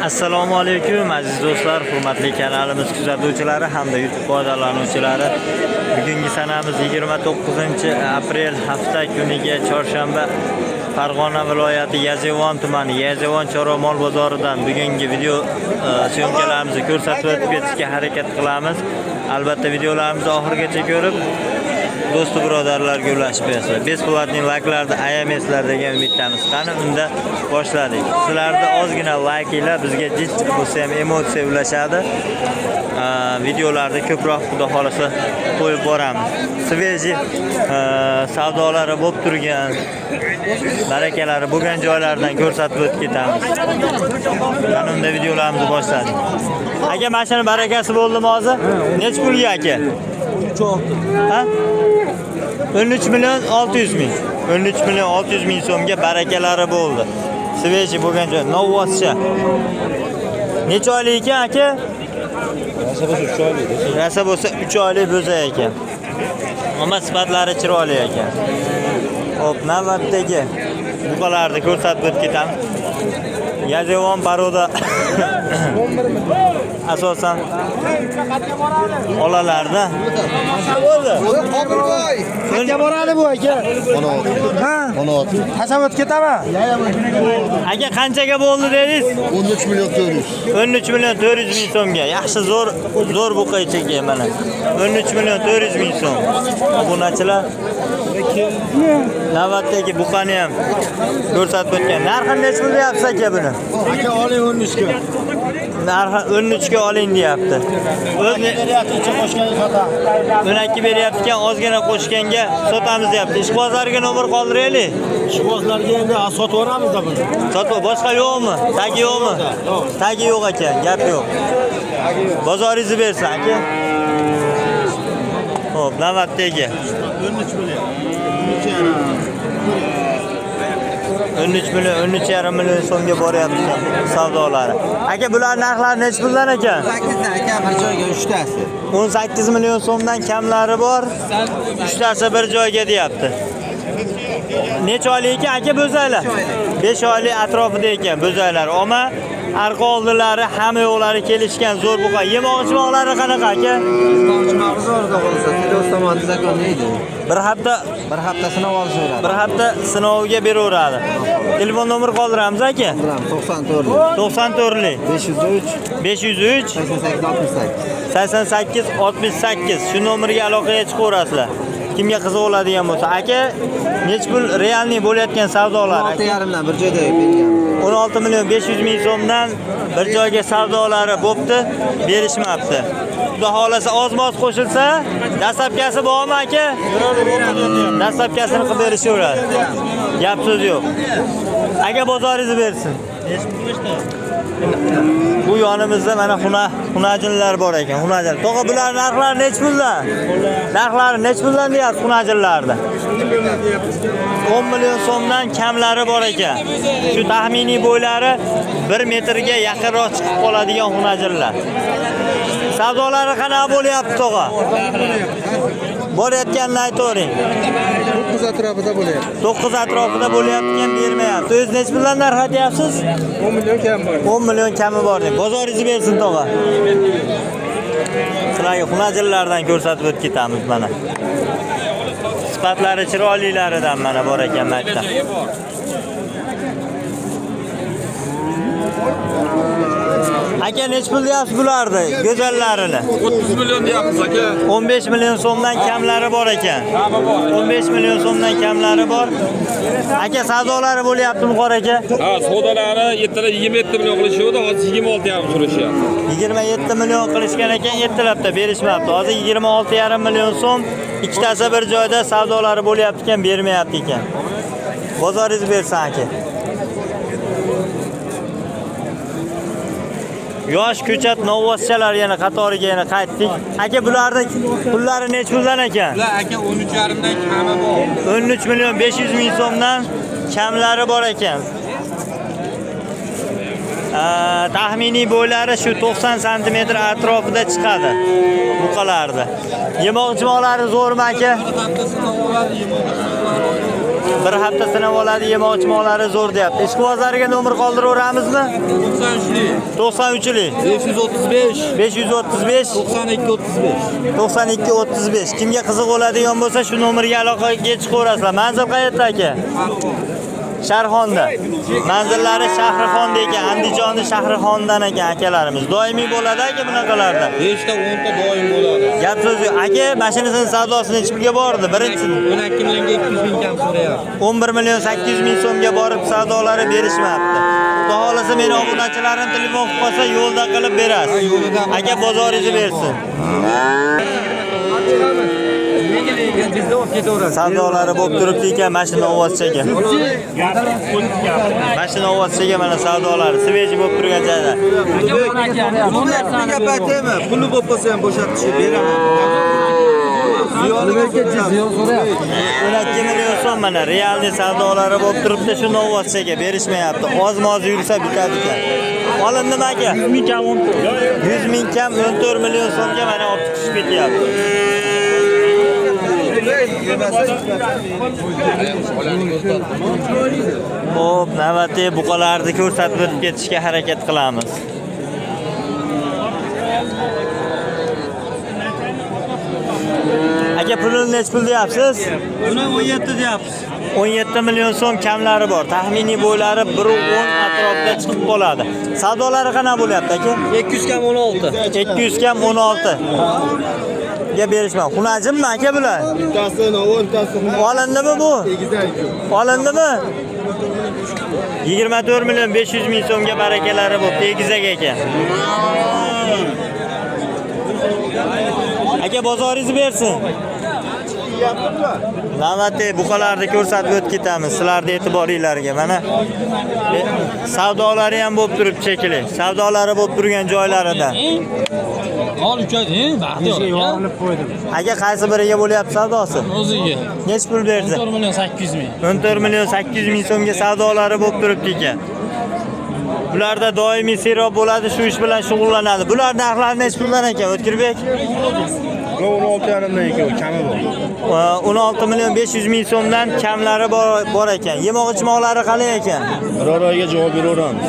Assalomu alaykum aziz do'stlar, hurmatli kanalimiz kuzatuvchilari hamda YouTube foydalanuvchilari. Bugungi sanamiz 29-aprel hafta kuniga chorshanba. Farg'ona viloyati Yazevon tumani Yazevon Chorva mol bozoridan bugungi video syomkalarimizni ko'rsatib o'tib ketishga harakat qilamiz. Albatta videolarimizni oxirigacha ko'rib do'st birodarlarga ulashib berasizlar. Besplatniy layklarni ayamasizlar degan umiddamiz. Qani unda boshladik. Sizlarda ozgina layklar bizga jiz bo'lsa ham emotsiya ulashadi. Videolarda ko'proq xudo xolasa qo'yib boramiz. Sveji savdolari bo'lib turgan, barakalari bo'lgan joylardan ko'rsatib o'tib ketamiz. Qani unda videolarimizni boshladik. Aka, mashina barakasi bo'ldimi hozir? Nech pulga aka? Ha? 13 million 600 ming. 13 million 600 ming so'mga barakalari bo'ldi. Sveji bo'lgan joy. Novvoscha. Necha oylik ekan aka? Rasa bo'lsa 3 oylik bo'za ekan. Ammo sifatlari chiroyli ekan. Hop, navbatdagi buqalarni ko'rsatib o'tib ketamiz. Yazevon paroda asosan olalarda. Qancha boradi bu aka? 16. Ha? 16. Hasabot ketaman. Aka, qanchaga bo'ldi dedingiz? 13 million 400. 13 million 400 ming so'mga. Yaxshi zo'r buqa ekan mana. 13 million 400 ming so'm. Obunachilar navbatdagi buqani ham ko'rsatib o'tgan. Narxini necha pul deyapsiz aka buni? Aka oling 13 ga. Narxi 13 ga oling deyapti. O'z beryapti, qo'shgan xato. 12 beryapti-kan, ozgina qo'shganga sotamiz deyapti. Ishqibozlarga nomer qoldiraylik. Ishqibozlarga endi sotib yuboramiz-da buni. Sotib, boshqa yo'qmi? Tagi yo'qmi? Tagi yo'q ekan, gap yo'q. Bozoringizni bersin aka. Xo'p, navbatdagi 13 million. 13 million 13,5 million so'mga boryapti savdolari. Aka, bular narxlari necha puldan ekan? 8 ta aka, bir joyga 3 tasi. 18 million so'mdan kamlari bor. 3 tasi bir joyga deyapti. Necha oylik ekan aka bo'zaylar? 5 oylik atrofida ekan bo'zaylar. Ammo arqa oldilari hamma yo'qlari kelishgan zo'r buqa. Yemoq-ichmoqlari qanaqa aka? Yemoq-ichmoq zo'rda bo'lsa, Fidos tomon zakon neydi? Bir hafta sinov olishadi. Bir hafta sinovga beraveradi. Telefon nomer qoldiramiz aka? 94lik 503 88 68. Shu nomerga aloqaga chiqaverasizlar. Kimga qiziq bo'ladigan bo'lsa, aka, nech pul realniy bo'layotgan savdolar? 16,5 dan bir joyda bergan. 16 million 500 ming so'mdan bir joyga savdolari bo'pti, berishmabdi. Xudo xolasa oz-moz qo'shilsa, dastlabkasi bormi aka? Dastlabkasini qilib berishaveradi. Gap so'z yo'q. Aka, bozoringizni bersin. Bu yonimizda mana xunajinlar bor ekan, xunajin. To'g'a, bular narxlari nech puldan? Narxlari nech puldan deyapsiz xunajinlarda? 10 million so'mdan kamlari bor ekan. Shu taxminiy bo'ylari 1 metrga yaqinroq chiqib qoladigan xunajinlar. Savdolari qanaqa bo'lyapti to'g'a? Borayotganini aytavering. 9 atrofida bo'lyapti. 9 atrofida bo'layotgan bermayapti. O'z nech puldan narx aytyapsiz? 10 million kam bor. 10 million kami bor deb. Bozoringizni bersin to'g'a. Sizlarga xunajinlardan ko'rsatib o'tib ketamiz mana. Sifatlari chiroylilaridan mana bor ekan maktab. Aka, nech pul deyapsiz bularni? Go'zallarini. 30 million deyapmiz aka. 15 million so'mdan kamlari bor ekan. 15 million so'mdan kamlari bor. Aka, savdolari bo'lyaptimi qor aka? Ha, savdolari ertalab 27 million qilishdi, hozir 26,5 so'rashyapti. 27 million qilishgan ekan, ertalabda berishmabdi. Hozir 26,5 million so'm ikkitasi bir joyda savdolari bo'lyapti ekan, bermayapti ekan. Bozoringizni bersin aka. Yosh ko'chat novvoschalar yana qatoriga yana qaytdik. Aka, bularning pullari nech puldan ekan? Ular aka 13,5 dan kami bor. 13 million 500 ming so'mdan kamlari bor ekan. Taxminiy bo'ylari shu 90 sm atrofida chiqadi buqalarda. Yemoq-ichmoqlari zo'rmi aka? Bir hafta sinab oladi, yemoqchimoqlari zo'r deyapti. Ishqibozlariga nomer qoldiraveramizmi? 93lik 535 535 92 35. 92-35. Kimga qiziq bo'ladigan bo'lsa, shu nomerga aloqaga chiqaverasizlar. Manzil qayerda aka? Sharxonda. Manzillari Shahrixonda ekan, Andijonni Shahrixondan ekan akalarimiz. Doimiy bo'ladi aka bunaqalarda. 5 ta 10 ta doim bo'ladi. Gap so'zi, aka mashinasini savdosini necha pulga bordi? Birinchi 12 millionga 200 ming kam so'rayapti. 11 million 800 ming so'mga borib savdolari berishmayapti. Xudo xolasa meni obunachilarim telefon qilib qolsa yo'lda qilib berasiz. Aka bozoringizni bersin. Bizda olib ketaverasiz. Savdolari bo'lib turibdi ekan, mashina ovozchaga. Mashina ovozchaga mana savdolari sveji bo'lib turgan joyda. Bunga gapataymi? Puli bo'lib qolsa ham bo'shatishib beraman. Ziyonga ziyon so'rayapti. 12 million so'm mana realni savdolari bo'lib turibdi, shu ovozchaga berishmayapti. Oz-moz yursa bitadi ekan. Olindimi aka? 100 ming kam 100 ming kam 14 million so'mga mana olib chiqib ketyapti. Xo'p, navbatdagi buqalarni ko'rsatib o'tib ketishga harakat qilamiz. Aka pulini necha pul deyapsiz? Buni 17 deyapsiz. 17 million so'm kamlari bor. Taxminiy bo'ylari 1.10 atrofida chiqib qoladi. Savdolari qanaqa bo'lyapti aka? 200 kam 16. 200 kam 16. Ga berishman. Xunajimmi aka bular? Bittasini 10 tasini. Olindimi bu? Olindimi? 24 million 500 ming so'mga barakalari bo'lib, tegizak ekan. Aka bozoringizni bersin. Navbatdagi buqalarni ko'rsatib o'tib ketamiz sizlarning e'tiboringlarga. Mana savdolari ham bo'lib turibdi shekilli. Savdolari bo'lib turgan joylaridan. Ol ukaga, baxtiyor. Yo'qolib qo'ydim. Aka qaysi biriga bo'lyapti savdosi? O'ziga. Necha pul berdi? 14 million 800 ming. 14 million 800 ming so'mga savdolari bo'lib turibdi ekan. Bularda doimiy serob bo'ladi, shu ish bilan shug'ullanadi. Bular narxlari necha puldan ekan, O'tkirbek? 16,5 dan ekan, kami bor. 16 million 500 ming so'mdan kamlari bor ekan. Yemoq-ichmoqlari qalay ekan? Bir oyga javob beraveramiz.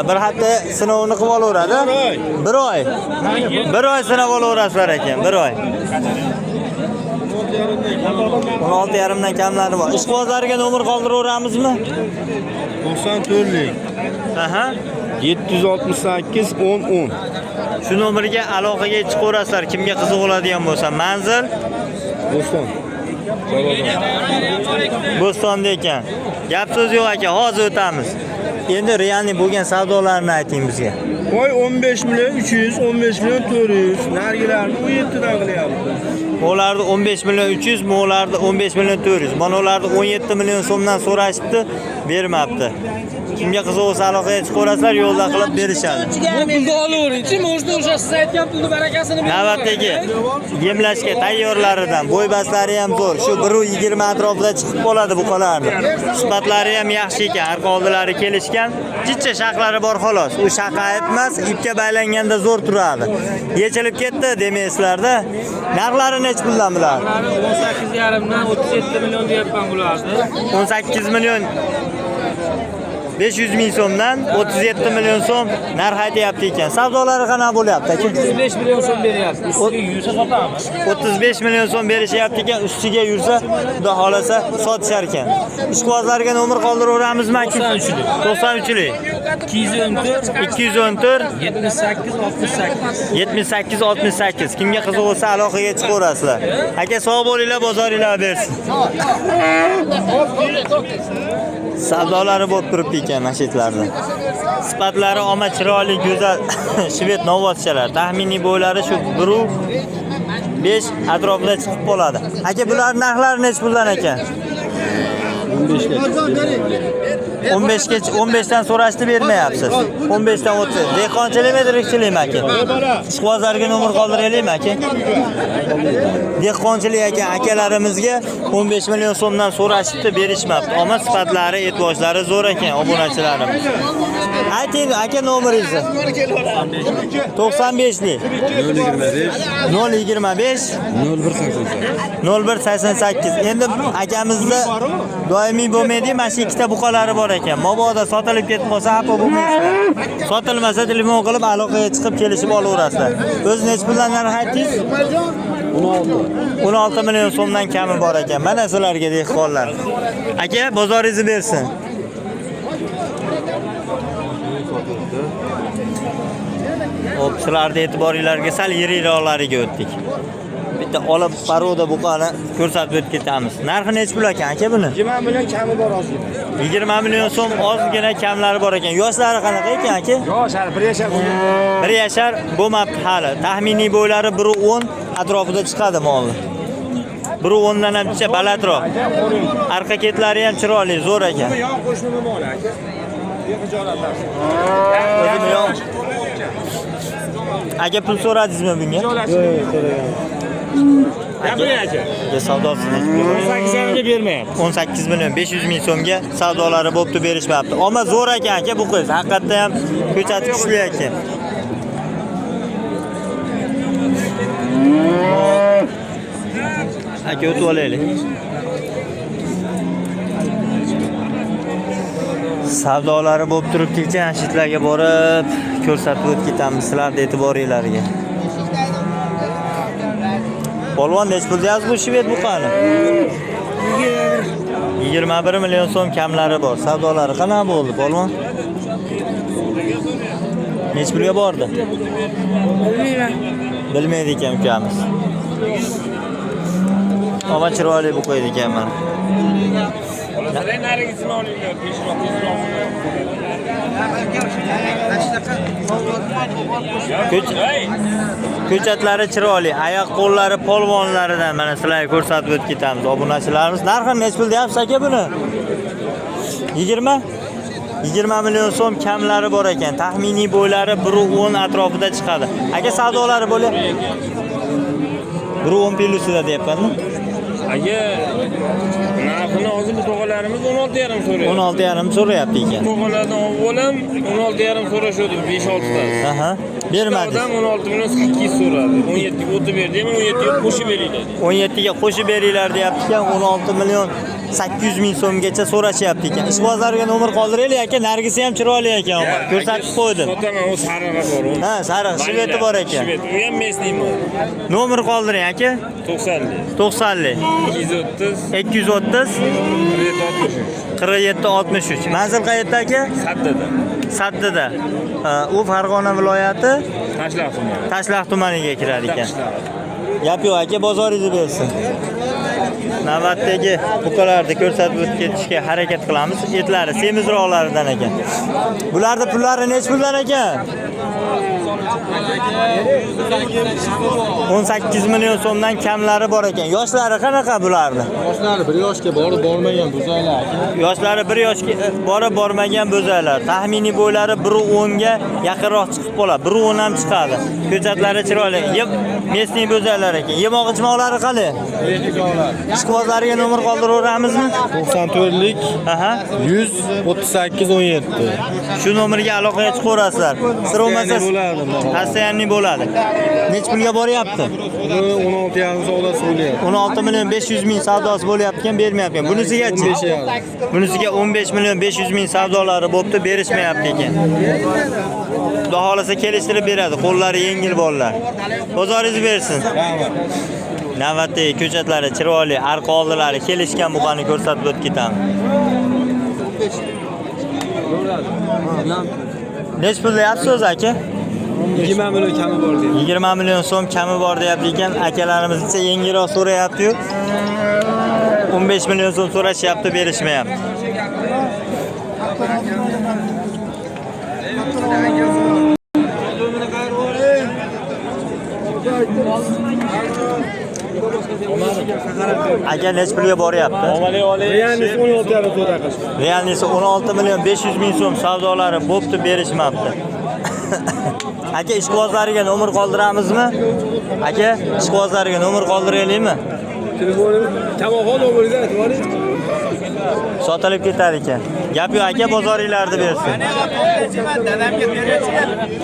Bir hafta sinovini qilib olaveradi. 1 oy. 1 oy sinab olaverasizlar ekan, 1 oy. 16,5 dan kamlari bor. Ishqibozlariga nomer qoldiraveramizmi? 94lik. Aha. 768 10 10. Shu nomerga aloqaga chiqaverasizlar kimga qiziq bo'ladigan bo'lsa. Manzil Bo'ston. Bo'stonda ekan. Gap so'z yo'q aka, hozir o'tamiz. Endi realni bo'lgan savdolarni ayting bizga. Voy 15 million 300, 15 million 400. Nargilarni 17 dan qilyapti. Ularni 15 million 300, mo'larni 15 million 400. Mana ularni 17 million so'mdan so'rashibdi, bermabdi. Kimga qiziq bo'lsa aloqaga chiqaverasizlar, yo'lda qilib berishadi. Pulni olavering-chi, mo'shni o'sha siz aytgan pulni barakasini bering. Navbatdagi yemlashga tayyorlaridan bo'ybaslari ham zo'r. Shu 1.20 atrofida chiqib qoladi buqalarni. Sifatlari ham yaxshi ekan, arqa oldilari kelishgan. Jichcha shaqlari bor xolos. U shaqa ayb emas, ipga baylanganda zo'r turadi. Yechilib ketdi demaysizlarda. Narxlari necha puldan bular? 18,5 dan 37 million deyapman bularni. 18 million 500 ming so'mdan 37 million so'm narx aytyapti ekan. Savdolari qanaqa bo'lyapti aka? 35 million so'm beryapti. Ustiga yursa sotamiz. 35 million so'm berishyapti ekan, ustiga yursa, xudo xolasa sotishar ekan. Ishqibozlarga nomer qoldiraveramizmi aka? 93lik 214 78 68. 78 68. Kimga qiziq bo'lsa aloqaga chiqaverasizlar. Aka sog' bo'linglar, bozoringlar bersin. Savdolari bo'lib turibdi ekan mashitlarda. Sifatlari oma chiroyli, go'zal shved novvozchalar. Taxminiy bo'ylari shu 1.5 atrofida chiqib qoladi. Aka bular narxlari necha puldan ekan? 15 dan so'rashdi, bermayapsiz. 15 dan 30. Dehqonchilikmi, tirikchilikmi aka? Ishqibozlarga nomer qoldiraylikmi aka? Dehqonchilik ekan, akalarimizga 15 million so'mdan so'rashibdi, berishmabdi. Ammo sifatlari, e'tiborlari zo'r ekan obunachilarimiz. Ayting aka nomeringizni. 95lik 025 0188. Endi akamizda doimiy bo'lmaydi, mana shu ikkita buqalari bor ekan. Mabodo sotilib ketib qolsa, xafa bo'lmaysizlar. Sotilmasa telefon qilib aloqaga chiqib kelishib olaverasizlar. O'z nech puldan narx aytdingiz? 16 million so'mdan kami bor ekan. Mana sizlarga dehqonlar. Aka, bozoringizni bersin. Hop, sizlarga e'tiboringizga sal yiriroqlariga o'tdik. Bitta olib paroda buqani ko'rsatib o'tib ketamiz. Narxi nech pul ekan aka buni? 20 million kami bor ozgina. 20 million so'm ozgina kamlari bor ekan. Yoshlari qanaqa ekan aka? Yosh, hali 1 yashar. 1 yashar bo'lmabdi hali. Taxminiy bo'ylari 1.10 atrofida chiqadi molni. 1.10 dan hamcha balandroq. Arqa ketlari ham chiroyli, zo'r ekan. Yo'q, qo'shni mol aka. Bexijolatlar. O'zim yo'q. Aka pul so'radingizmi bunga? Yo'q, so'ragan. aka. Savdosi 18 ga bermayapti. 18 million 500 ming so'mga savdolari bo'pti, berishmabdi. Ammo zo'r ekan aka bu qiz. Haqiqatda ham ko'chati kuchli ekan. Aka o'tib olaylik. Savdolari bo'lib turibdi-chi, anshitlarga borib ko'rsatib o'tib ketamiz sizlarga e'tiboringizga. Polvon nech pul deyapsiz bu shved buqani? 21 million so'm kamlari bor. Savdolari qanaqa bo'ldi polvon? Nech pulga bordi? Bilmayman. Bilmaydi ekan ukamiz. Ama chiroyli buqa edi ekan mana. Narigisini olinglar, peshroqisini olinglar. Ko'chatlari chiroyli, oyoq qo'llari polvonlaridan mana sizlarga ko'rsatib o'tib ketamiz. Obunachilarimiz narxi nech pul deyapsiz aka buni? 20 million so'm kamlari bor ekan. Taxminiy bo'ylari 1.10 atrofida chiqadi. Aka savdolari bo'lyapti. 1.10 plyusida deyapman-da. Aka, narxini hozir bu tog'alarimiz 16,5 so'rayapti. 16,5 so'rayapti ekan. Tog'alardan avvalam 16,5 so'rashadi 5-6 tasi. Aha. Bermadi. Odam 16 million 800 so'radi. 17 ga o'tib berdi, men 17 ga qo'shib beringlar. 17 ga qo'shib beringlar deyapti ekan. 16 million 800 ming so'mgacha so'rashyapti ekan. Ishqibozlarga nomer qoldiraylik aka. Nargisi ham chiroyli ekan. Ko'rsatib qo'ydim. Sotaman, u sarig'i bor. Ha, sariq shveti bor ekan. Shvet, u ham mesniymi? Nomer qoldiring aka. 90. 90 230 47 63. Manzil qayerda aka? Saddada. Saddada. U Farg'ona viloyati Tashlaq tumani. Tashlaq tumaniga kiradi ekan. Gap yo'q aka, bozoringizni bersin. Navbatdagi buqalarni ko'rsatib o'tib ketishga harakat qilamiz. Etlari semizroqlaridan ekan. Bularda pullari nech puldan ekan? 18 million so'mdan kamlari bor ekan. Yoshlari qanaqa bularni? Yoshlari 1 yoshga borib bormagan bo'zaylar. Yoshlari 1 yoshga borib bormagan bo'zaylar. Taxminiy bo'ylari 1.10 ga yaqinroq chiqib qoladi. 1.10 ham chiqadi. Ko'chatlari chiroyli. Mesniy bo'zaylar ekan. Yemoq-ichmoqlari qani? Ishqibozlarga nomer qoldiraveramizmi? 94lik Aha. 138 17. Shu nomerga aloqaga chiqaverasizlar. Sir bo'lmasa Hasayanni bo'ladi. Nech pulga boryapti? 16,5 savdosi bo'lyapti. 16 million 500 ming savdosi bo'lyapti-kan, bermayapti. Bunisiga-chi? Bunisiga 15 million 500 ming savdolari bo'pti, berishmayapti ekan. Xudo xolasa kelishtirib beradi. Qo'llari yengil bolalar. Bozoringiz bersin. Navbatdagi ko'chatlari chiroyli, arqa oldilari kelishgan buqani ko'rsatib o'tib ketamiz. Nech pul deyapsiz o'zi aka? 20 million kami bor deydi. 20 million so'm kami bor deyapti ekan. Akalarimiz yengilroq so'rayapti-yu. 15 million so'm so'rashyapti, berishmayapti. Aka nech pulga boryapti? Realnisi 16,5 so'radi. Realnisi 16 million 500 ming so'm savdolari bo'pti, berishmabdi. Aka ishqibozlariga nomer qoldiramizmi? Aka ishqibozlariga nomer qoldiraylikmi? Telefoni, tamom nomeringizni aytib oling. sotilib ketar ekan. Gap yo'q aka, bozoringlarni bersin.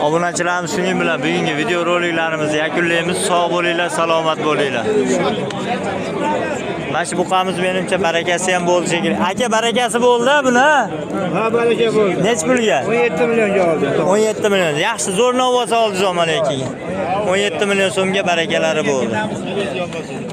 Obunachilarimiz shuning bilan bugungi video roliklarimizni yakunlaymiz. Sog' bo'linglar, salomat bo'linglar. Mana shu buqamiz menimcha barakasi ham bo'ldi shekilli. Aka barakasi bo'ldi buni. Ha, baraka bo'ldi. Nech pulga? 17 millionga oldim. 17 million. Yaxshi, zo'r novvosa oldi Zomal akaga. 17 million so'mga barakalari bo'ldi.